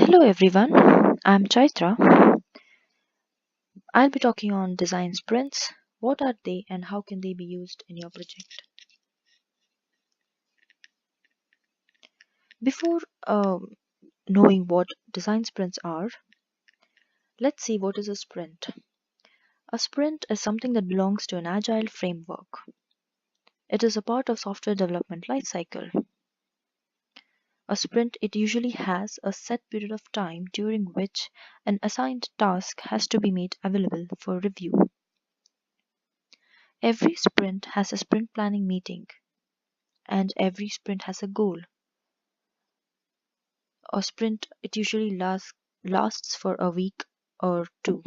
Hello everyone, I'm Chaitra. I'll be talking on design sprints. What are they and how can they be used in your project? Before knowing what design sprints are, let's see what is a sprint. A sprint is something that belongs to an agile framework. It is a part of software development lifecycle. A sprint it usually has a set period of time during which an assigned task has to be made available for review. Every sprint has a sprint planning meeting and every sprint has a goal. A sprint it usually lasts for a week or two.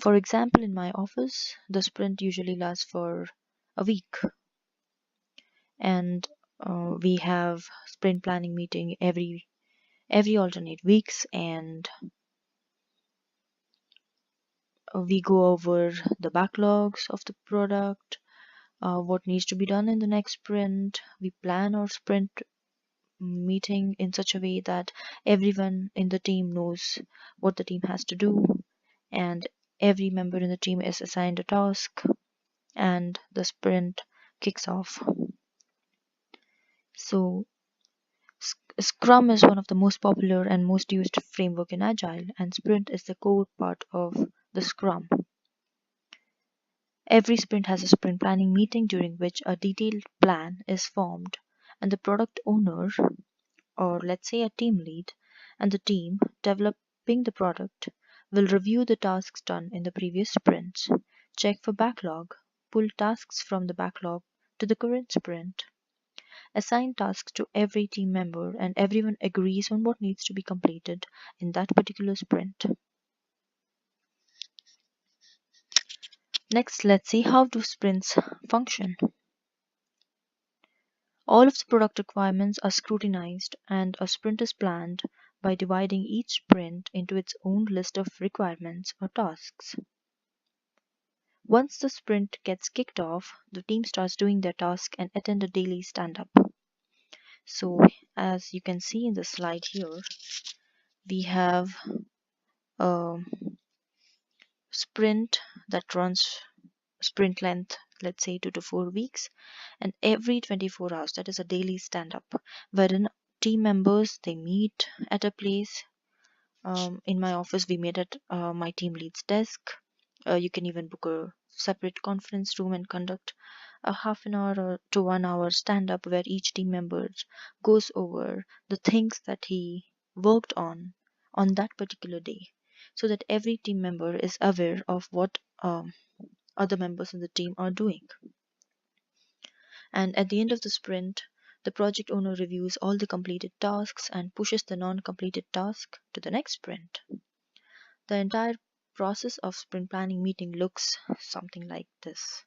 For example, in my office, the sprint usually lasts for a week, and we have sprint planning meeting every alternate weeks, and we go over the backlogs of the product, what needs to be done in the next sprint. We plan our sprint meeting in such a way that everyone in the team knows what the team has to do, and every member in the team is assigned a task, and the sprint kicks off. So, Scrum is one of the most popular and most used framework in Agile, and Sprint is the core part of the Scrum. Every sprint has a sprint planning meeting during which a detailed plan is formed, and the product owner, or let's say a team lead, and the team developing the product will review the tasks done in the previous sprints, check for backlog, pull tasks from the backlog to the current sprint, assign tasks to every team member, and everyone agrees on what needs to be completed in that particular sprint. Next, let's see how do sprints function. All of the product requirements are scrutinized, and a sprint is planned by dividing each sprint into its own list of requirements or tasks. Once the sprint gets kicked off, the team starts doing their task and attend a daily stand-up. So, as you can see in the slide here, we have a sprint that runs sprint length, let's say 2 to 4 weeks, and every 24 hours, that is a daily stand-up, wherein team members they meet at a place. In my office, we meet at my team lead's desk. You can even book a separate conference room and conduct a half an hour or to 1 hour stand up where each team member goes over the things that he worked on that particular day, so that every team member is aware of what other members in the team are doing. And at the end of the sprint, the project owner reviews all the completed tasks and pushes the non-completed task to the next sprint. The entire process of sprint planning meeting looks something like this.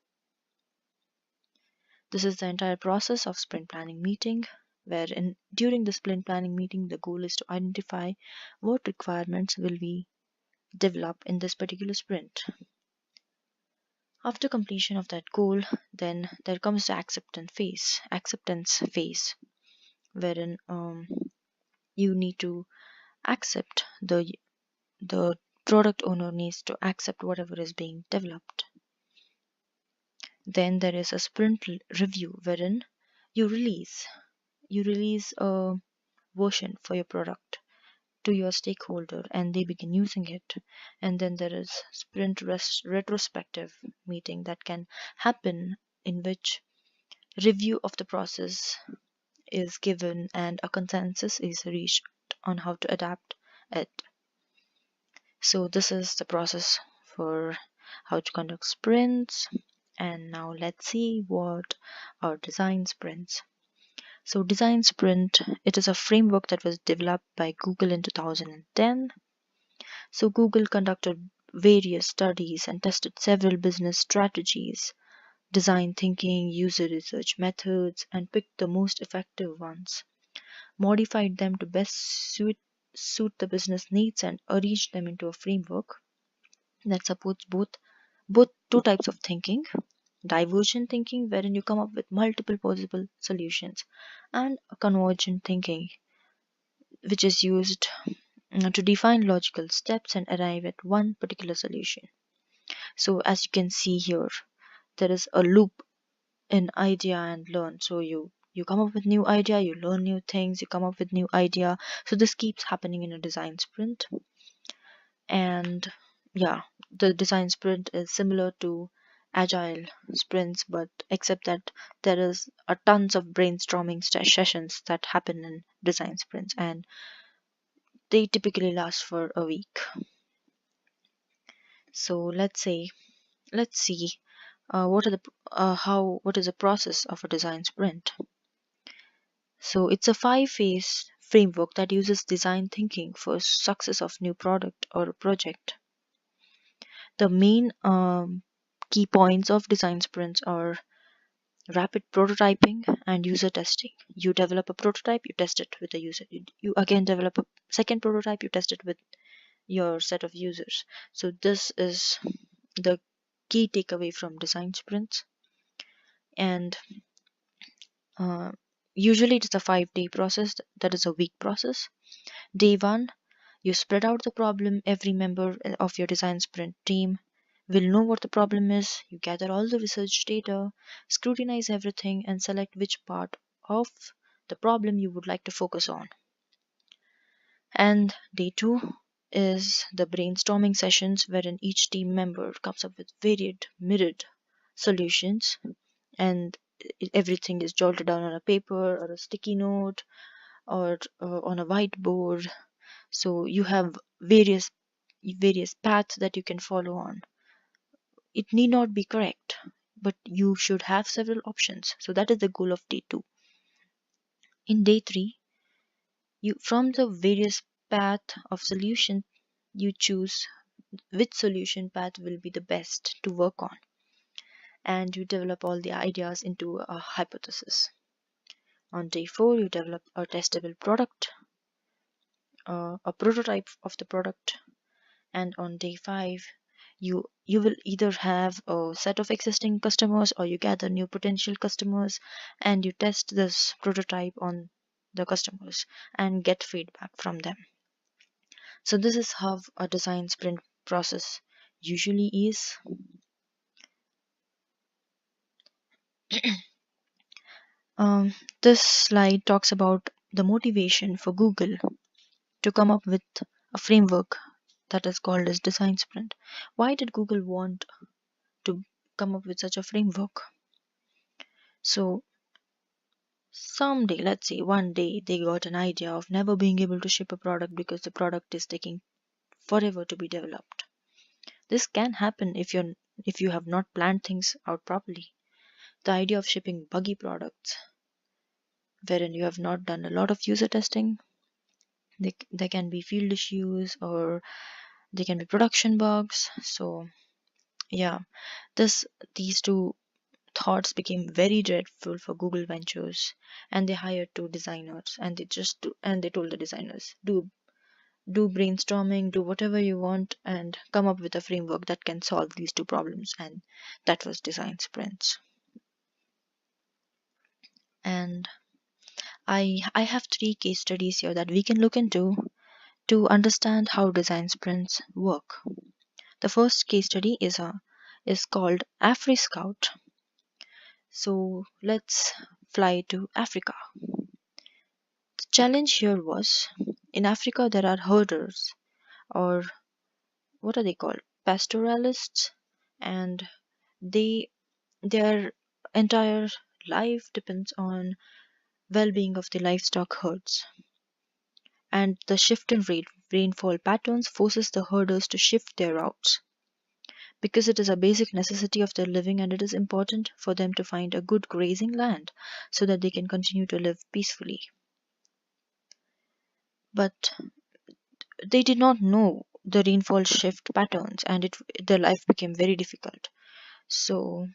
This is the entire process of sprint planning meeting, wherein during the sprint planning meeting, the goal is to identify what requirements will we develop in this particular sprint. After completion of that goal, then there comes the acceptance phase, wherein you need to accept the product owner needs to accept whatever is being developed. Then there is a sprint review, wherein you release a version for your product to your stakeholder and they begin using it. And then there is sprint retrospective meeting that can happen, in which review of the process is given and a consensus is reached on how to adapt it. So this is the process for how to conduct sprints. And now let's see what are design sprints. So design sprint, it is a framework that was developed by Google in 2010. So Google conducted various studies and tested several business strategies, design thinking, user research methods, and picked the most effective ones, modified them to best suit the business needs, and arranged them into a framework that supports both two types of thinking: divergent thinking, wherein you come up with multiple possible solutions, and convergent thinking, which is used to define logical steps and arrive at one particular solution. So, as you can see here, there is a loop in idea and learn. So, you come up with new idea, you learn new things, you come up with new idea. So, this keeps happening in a design sprint. And yeah, the design sprint is similar to agile sprints, but except that there is a tons of brainstorming sessions that happen in design sprints, and they typically last for a week. So let's see what is the process of a design sprint. So it's a 5-phase framework that uses design thinking for success of new product or project. The main key points of design sprints are rapid prototyping and user testing. You develop a prototype, you test it with a user. You again develop a second prototype, you test it with your set of users. So this is the key takeaway from design sprints. And uh, usually it's a 5-day process, that is a week process. Day one, you spread out the problem. Every member of your design sprint team will know what the problem is. You gather all the research data, scrutinize everything, and select which part of the problem you would like to focus on. And day two is the brainstorming sessions, wherein each team member comes up with varied, mirrored solutions, and everything is jotted down on a paper or a sticky note or on a whiteboard. So you have various paths that you can follow on. It need not be correct, but you should have several options. So that is the goal of day two. In day three, you from the various path of solution, you choose which solution path will be the best to work on, and you develop all the ideas into a hypothesis. On day four, you develop a testable product, a prototype of the product, and on day five, you will either have a set of existing customers or you gather new potential customers and you test this prototype on the customers and get feedback from them. So this is how a design sprint process usually is. This slide talks about the motivation for Google to come up with a framework that is called as design sprint. Why did Google want to come up with such a framework? So someday, let's say one day, they got an idea of never being able to ship a product because the product is taking forever to be developed. This can happen if you have not planned things out properly. The idea of shipping buggy products wherein you have not done a lot of user testing, there can be field issues or they can be production bugs. So yeah, these two thoughts became very dreadful for Google Ventures, and they hired two designers, and they told the designers, do brainstorming, do whatever you want, and come up with a framework that can solve these two problems. And that was design sprints. And I have 3 case studies here that we can look into to understand how design sprints work. The first case study is called AfriScout. So let's fly to Africa. The challenge here was, in Africa there are herders, or what are they called? Pastoralists, and they their entire life depends on well-being of the livestock herds. And the shift in rainfall patterns forces the herders to shift their routes because it is a basic necessity of their living, and it is important for them to find a good grazing land so that they can continue to live peacefully. But they did not know the rainfall shift patterns, and their life became very difficult. So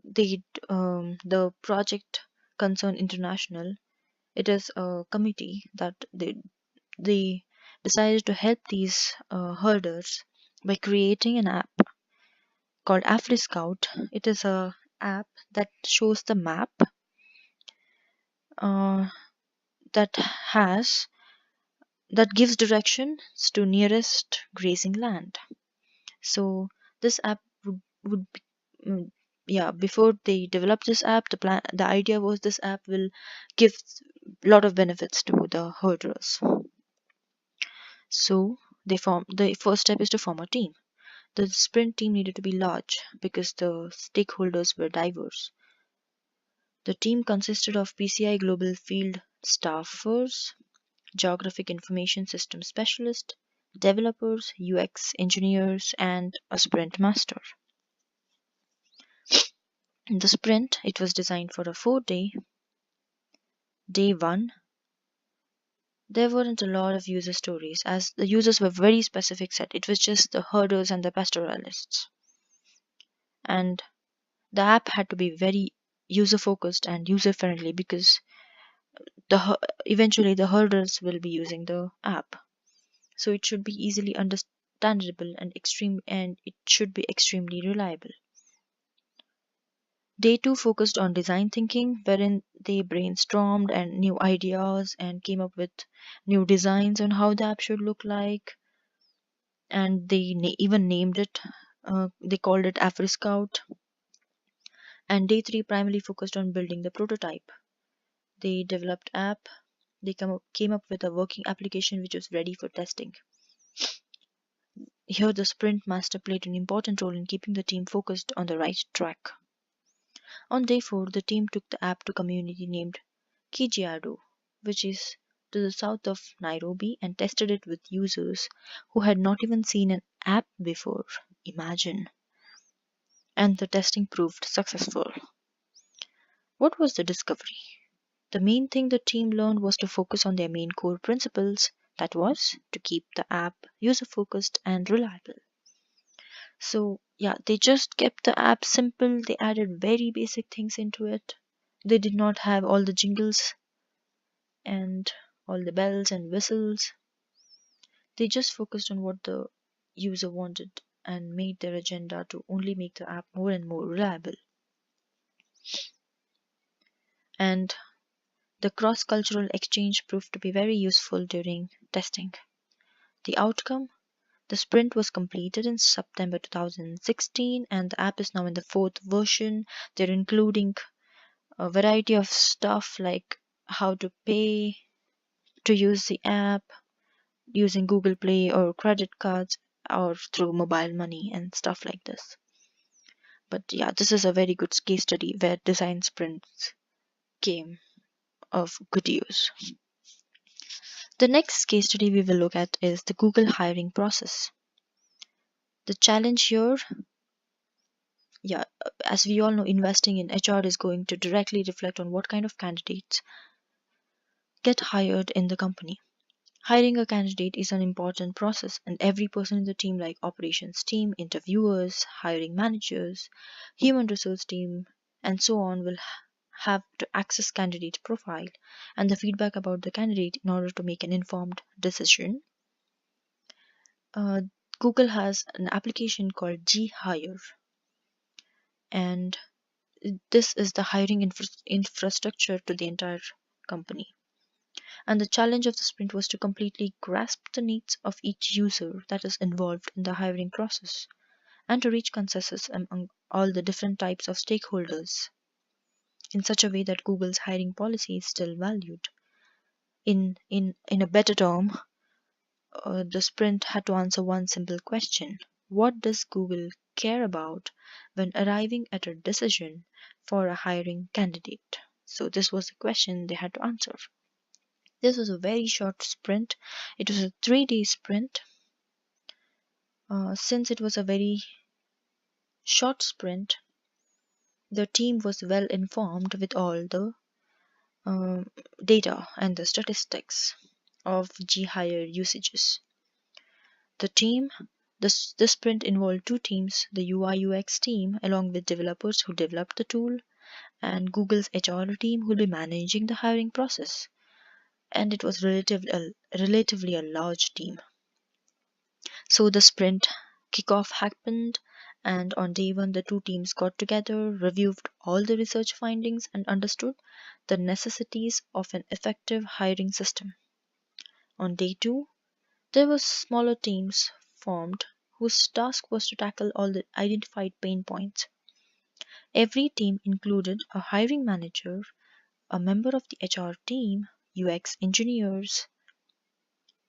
the project Concern International, it is a committee that they decided to help these herders by creating an app called AfriScout. It is a app that shows the map has that gives directions to nearest grazing land. So this app would be, yeah, before they developed this app, the idea was this app will give a lot of benefits to the herders. So the first step is to form a team. The sprint team needed to be large because the stakeholders were diverse. The team consisted of PCI Global Field staffers, Geographic Information System specialists, developers, UX engineers, and a sprint master. In the sprint, it was designed for a 4 day. Day 1, there weren't a lot of user stories as the users were very specific set. It was just the herders and the pastoralists. And the app had to be very user focused and user friendly because eventually the herders will be using the app. So it should be easily understandable and it should be extremely reliable. Day 2 focused on design thinking, wherein they brainstormed and new ideas and came up with new designs on how the app should look like, and they even named it. They called it AfriScout. And day 3 primarily focused on building the prototype. They developed app. They came up with a working application which was ready for testing. Here, the sprint master played an important role in keeping the team focused on the right track. On day 4, the team took the app to a community named Kijiado, which is to the south of Nairobi, and tested it with users who had not even seen an app before. Imagine. And the testing proved successful. What was the discovery? The main thing the team learned was to focus on their main core principles, that was, to keep the app user focused and reliable. So, yeah, they just kept the app simple, they added very basic things into it. They did not have all the jingles and all the bells and whistles. They just focused on what the user wanted and made their agenda to only make the app more and more reliable. And the cross cultural exchange proved to be very useful during testing. The outcome? The sprint was completed in September 2016, and the app is now in the 4th version. They're including a variety of stuff like how to pay to use the app using Google Play or credit cards or through mobile money and stuff like this. But yeah, this is a very good case study where design sprints came of good use. The next case study we will look at is the Google hiring process. The challenge here, yeah, as we all know, investing in HR is going to directly reflect on what kind of candidates get hired in the company. Hiring a candidate is an important process, and every person in the team, like operations team, interviewers, hiring managers, human resource team, and so on, will have to access candidate profile and the feedback about the candidate in order to make an informed decision. Uh, Google has an application called G-Hire, and this is the hiring infrastructure to the entire company. And the challenge of the sprint was to completely grasp the needs of each user that is involved in the hiring process and to reach consensus among all the different types of stakeholders in such a way that Google's hiring policy is still valued. In a better term, the sprint had to answer one simple question: what does Google care about when arriving at a decision for a hiring candidate? So this was the question they had to answer. This was a very short sprint. It was a 3 day sprint. Since it was a very short sprint, the team was well informed with all the data and the statistics of G-Hire usages. The team, this sprint involved 2 teams: the UI UX team, along with developers who developed the tool, and Google's HR team, who will be managing the hiring process. And it was relatively a large team. So the sprint kickoff happened, And on day one, the two teams got together, reviewed all the research findings, and understood the necessities of an effective hiring system. On day two, there were smaller teams formed whose task was to tackle all the identified pain points. Every team included a hiring manager, a member of the HR team, UX engineers,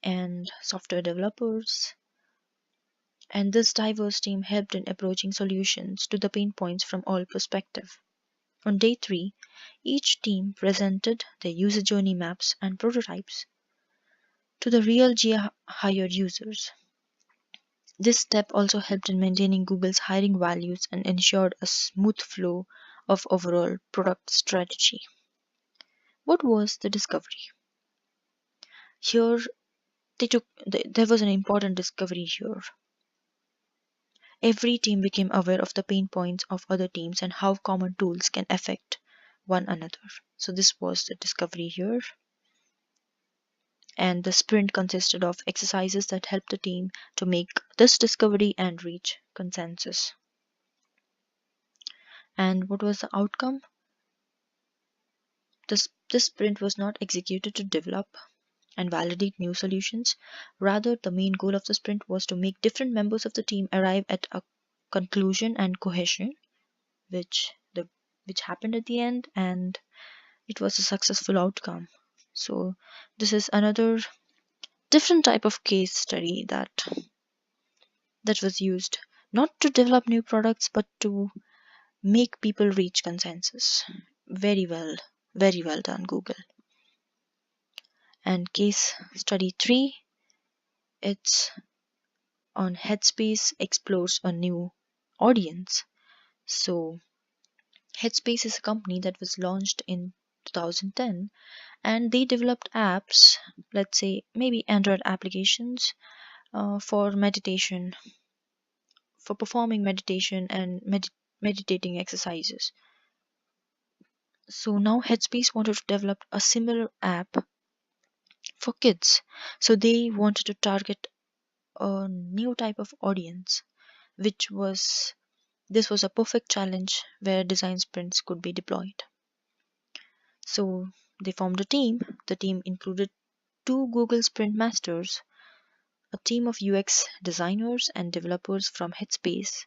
and software developers. And this diverse team helped in approaching solutions to the pain points from all perspectives. On day three, each team presented their user journey maps and prototypes to the real GA hired users. This step also helped in maintaining Google's hiring values and ensured a smooth flow of overall product strategy. What was the discovery? Here, there was an important discovery here. Every team became aware of the pain points of other teams and how common tools can affect one another. So, this was the discovery here. And the sprint consisted of exercises that helped the team to make this discovery and reach consensus. And what was the outcome? This sprint was not executed to develop and validate new solutions. Rather, the main goal of the sprint was to make different members of the team arrive at a conclusion and cohesion, which the which happened at the end, and it was a successful outcome. So this is another different type of case study that was used not to develop new products but to make people reach consensus. Very well done, Google. And case study 3, it's on Headspace explores a new audience. So, Headspace is a company that was launched in 2010 and they developed apps, let's say maybe Android applications for meditation, for performing meditation and meditating exercises. So now Headspace wanted to develop a similar app for kids. So they wanted to target a new type of audience, which was this was a perfect challenge where design sprints could be deployed. So they formed a team. The team included two Google Sprint Masters, a team of UX designers and developers from Headspace,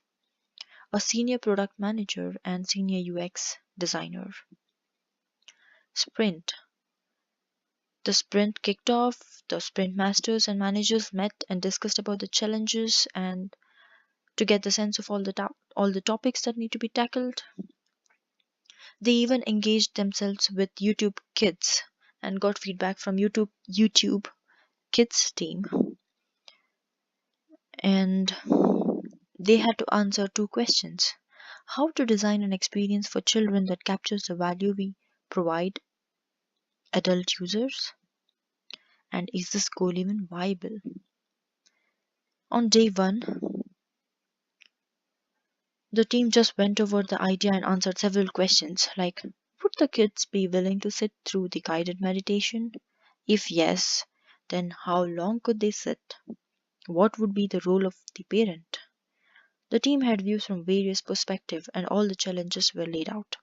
a senior product manager, and senior UX designer. Sprint. The sprint kicked off. The sprint masters and managers met and discussed about the challenges and to get the sense of all the topics that need to be tackled. They even engaged themselves with YouTube Kids and got feedback from YouTube Kids team. And they had to answer two questions: how to design an experience for children that captures the value we provide adult users, and is this goal even viable? On day one, the team just went over the idea and answered several questions like, would the kids be willing to sit through the guided meditation? If yes, then how long could they sit? What would be the role of the parent? The team had views from various perspectives and all the challenges were laid out.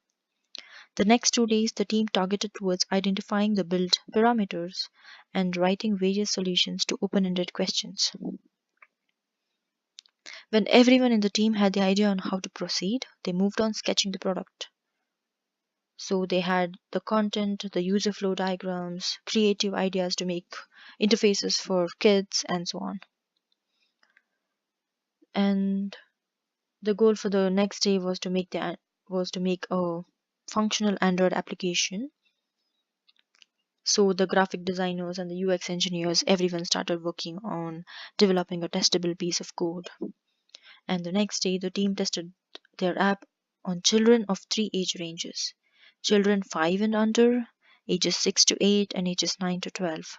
The next 2 days, the team targeted towards identifying the build parameters and writing various solutions to open-ended questions. When everyone in the team had the idea on how to proceed, they moved on sketching the product. So they had the content, the user flow diagrams, creative ideas to make interfaces for kids, and so on. And the goal for the next day was to make a functional Android application. So the graphic designers and the UX engineers, everyone started working on developing a testable piece of code. And the next day, the team tested their app on children of 3 age ranges: children 5 and under, ages 6 to 8, and ages 9 to 12.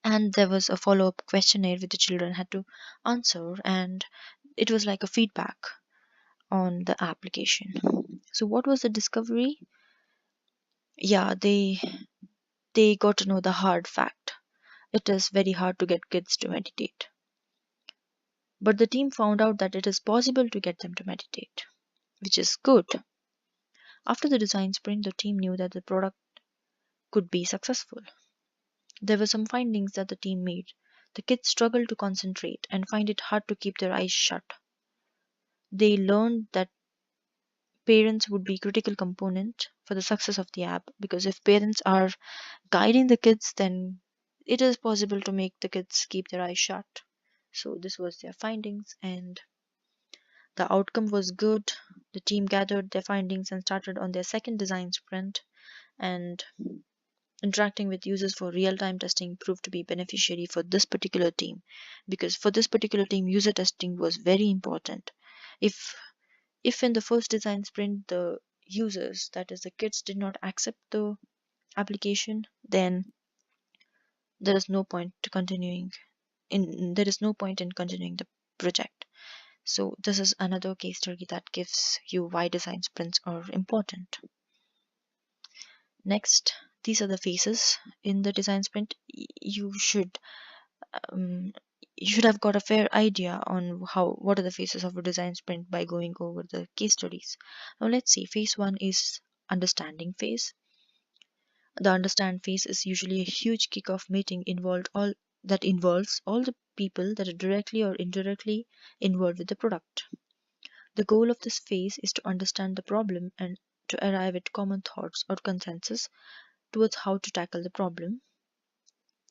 And there was a follow up questionnaire which the children had to answer, and it was like a feedback on the application. So, what was the discovery? Yeah, they got to know the hard fact. It is very hard to get kids to meditate. But the team found out that it is possible to get them to meditate, which is good. After the design sprint, the team knew that the product could be successful. There were some findings that the team made. The kids struggled to concentrate and find it hard to keep their eyes shut. They learned that parents would be critical component for the success of the app, because if parents are guiding the kids, then it is possible to make the kids keep their eyes shut. So this was their findings, and the outcome was good. The team gathered their findings and started on their second design sprint, and interacting with users for real-time testing proved to be beneficiary for this particular team, because for this particular team user testing was very important. If if in the first design sprint the users, that is the kids, did not accept the application, then there is no point to continuing there is no point in continuing the project. So this is another case study that gives you why design sprints are important. Next, these are the phases in the design sprint. Um, you should have got a fair idea on what are the phases of a design sprint by going over the case studies. Now let's see. Phase 1 is understanding phase. The understand phase is usually a huge kickoff meeting that involves all the people that are directly or indirectly involved with the product. The goal of this phase is to understand the problem and to arrive at common thoughts or consensus towards how to tackle the problem.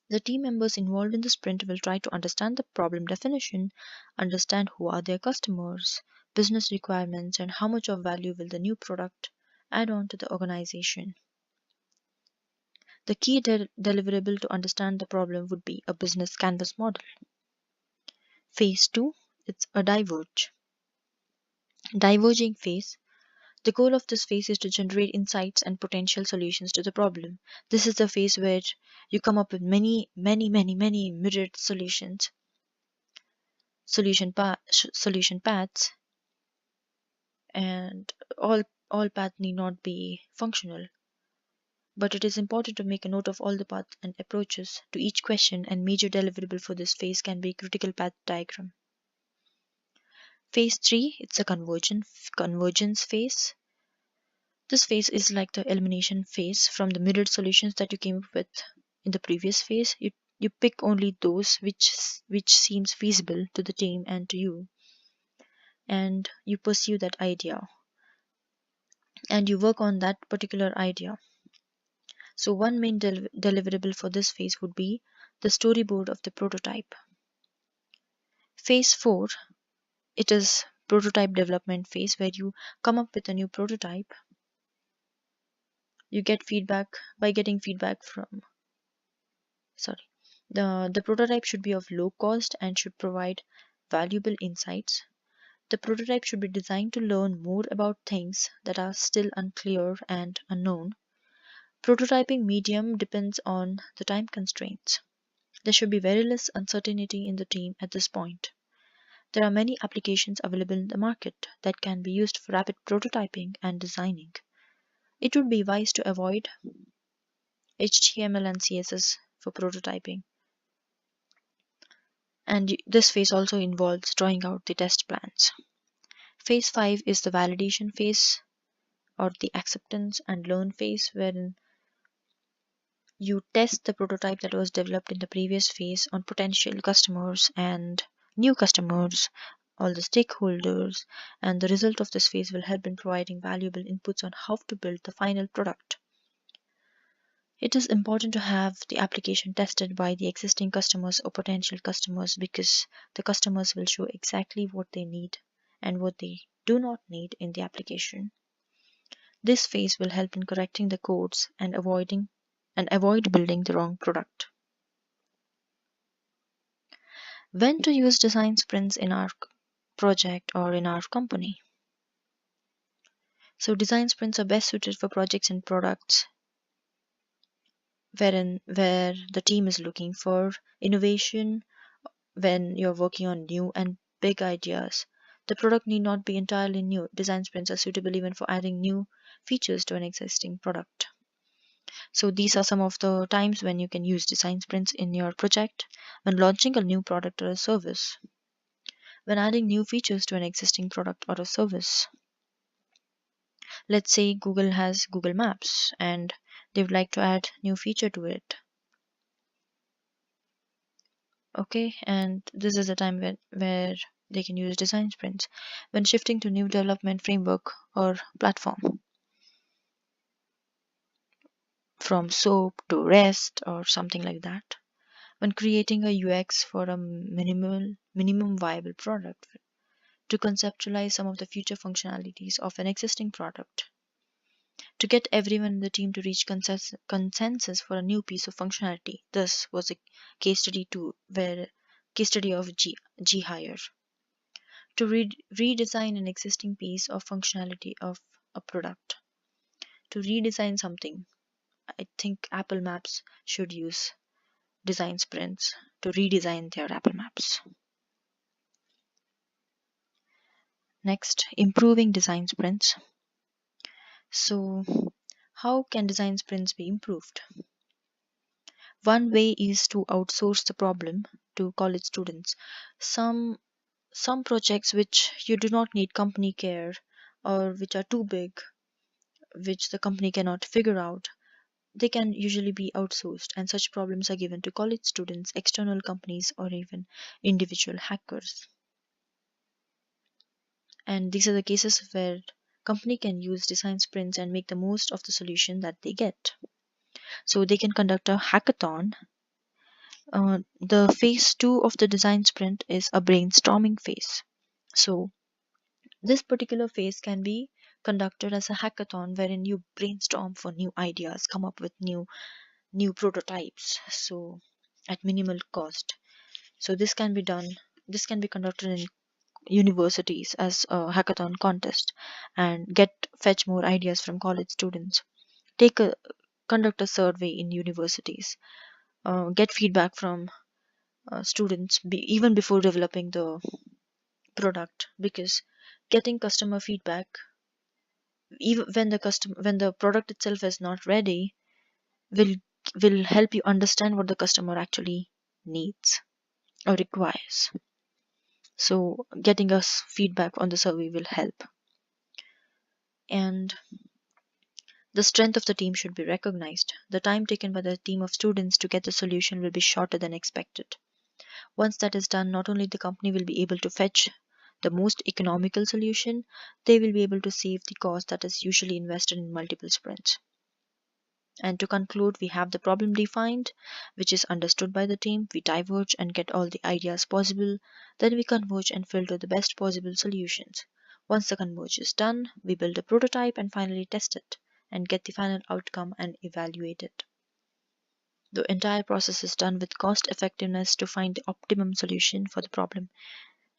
The team members involved in the sprint will try to understand the problem definition, understand who are their customers, business requirements, and how much of value will the new product add on to the organization. The key deliverable to understand the problem would be a business canvas model. Phase 2, it's a diverging phase. The goal of this phase is to generate insights and potential solutions to the problem. This is the phase where you come up with many myriad solution paths, and all paths need not be functional. But it is important to make a note of all the paths and approaches to each question, and major deliverable for this phase can be critical path diagram. Phase 3, it's a convergence phase. This phase is like the elimination phase from the mirrored solutions that you came up with in the previous phase. You pick only those which seems feasible to the team and to you, and you pursue that idea and you work on that particular idea. So one main deliverable for this phase would be the storyboard of the prototype. Phase 4, it is prototype development phase, where you come up with a new prototype. You get feedback by getting feedback from the prototype should be of low cost and should provide valuable insights. The prototype should be designed to learn more about things that are still unclear and unknown. Prototyping medium depends on the time constraints. There should be very less uncertainty in the team at this point. There are many applications available in the market that can be used for rapid prototyping and designing. It would be wise to avoid HTML and CSS for prototyping. And this phase also involves drawing out the test plans. Phase 5 is the validation phase, or the acceptance and learn phase, wherein you test the prototype that was developed in the previous phase on potential customers and new customers, all the stakeholders, and the result of this phase will help in providing valuable inputs on how to build the final product. It is important to have the application tested by the existing customers or potential customers, because the customers will show exactly what they need and what they do not need in the application. This phase will help in correcting the codes and avoid building the wrong product. When to use design sprints in our project or in our company? So design sprints are best suited for projects and products where the team is looking for innovation, when you're working on new and big ideas. The product need not be entirely new. Design sprints are suitable even for adding new features to an existing product. So these are some of the times when you can use design sprints in your project: when launching a new product or a service, when adding new features to an existing product or a service. Let's say Google has Google Maps and they would like to add new feature to it. Okay, and this is a time where they can use design sprints when shifting to new development framework or platform, from SOAP to REST or something like that. When creating a UX for a minimum viable product, to conceptualize some of the future functionalities of an existing product, to get everyone in the team to reach consensus for a new piece of functionality. This was a case study of G Hire. To redesign an existing piece of functionality of a product. To redesign something, I think Apple Maps should use design sprints to redesign their Apple Maps. Next, improving design sprints. So, how can design sprints be improved? One way is to outsource the problem to college students. Some projects which you do not need company care or which are too big, which the company cannot figure out, they can usually be outsourced, and such problems are given to college students, external companies, or even individual hackers. And these are the cases where company can use design sprints and make the most of the solution that they get. So they can conduct a hackathon. The phase 2 of the design sprint is a brainstorming phase. So this particular phase can be conducted as a hackathon wherein you brainstorm for new ideas, come up with new prototypes, so at minimal cost. So this can be conducted in universities as a hackathon contest and fetch more ideas from college students. Take a Conduct a survey in universities, get feedback from students even before developing the product, because getting customer feedback even when the product itself is not ready will help you understand what the customer actually needs or requires. So getting us feedback on the survey will help. And the strength of the team should be recognized. The time taken by the team of students to get the solution will be shorter than expected. Once that is done, not only the company will be able to fetch the most economical solution, they will be able to save the cost that is usually invested in multiple sprints. And to conclude, we have the problem defined, which is understood by the team. We diverge and get all the ideas possible. Then we converge and filter the best possible solutions. Once the converge is done, we build a prototype and finally test it and get the final outcome and evaluate it. The entire process is done with cost effectiveness to find the optimum solution for the problem.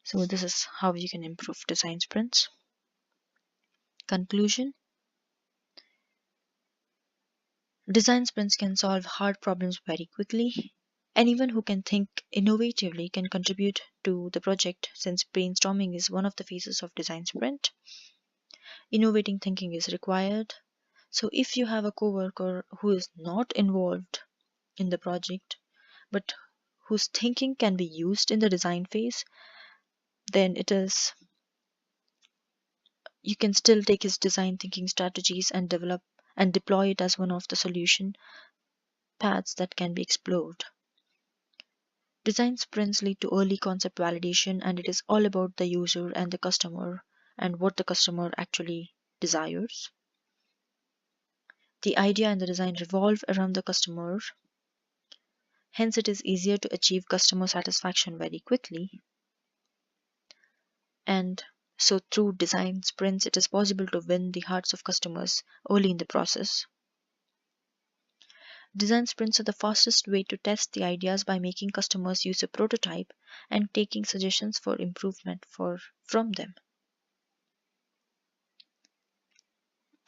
So this is how you can improve design sprints. Conclusion: design sprints can solve hard problems very quickly. Anyone who can think innovatively can contribute to the project, since brainstorming is one of the phases of design sprint. Innovating thinking is required. So if you have a coworker who is not involved in the project but whose thinking can be used in the design phase, then you can still take his design thinking strategies and develop and deploy it as one of the solution paths that can be explored. Design sprints lead to early concept validation, and it is all about the user and the customer and what the customer actually desires. The idea and the design revolve around the customer, hence it is easier to achieve customer satisfaction very quickly. And so through design sprints, it is possible to win the hearts of customers early in the process. Design sprints are the fastest way to test the ideas by making customers use a prototype and taking suggestions for improvement from them.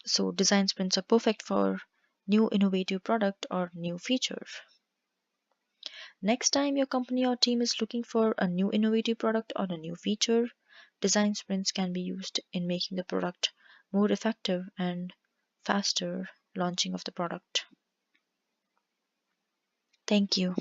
So design sprints are perfect for new innovative product or new feature. Next time your company or team is looking for a new innovative product or a new feature, design sprints can be used in making the product more effective and faster launching of the product. Thank you.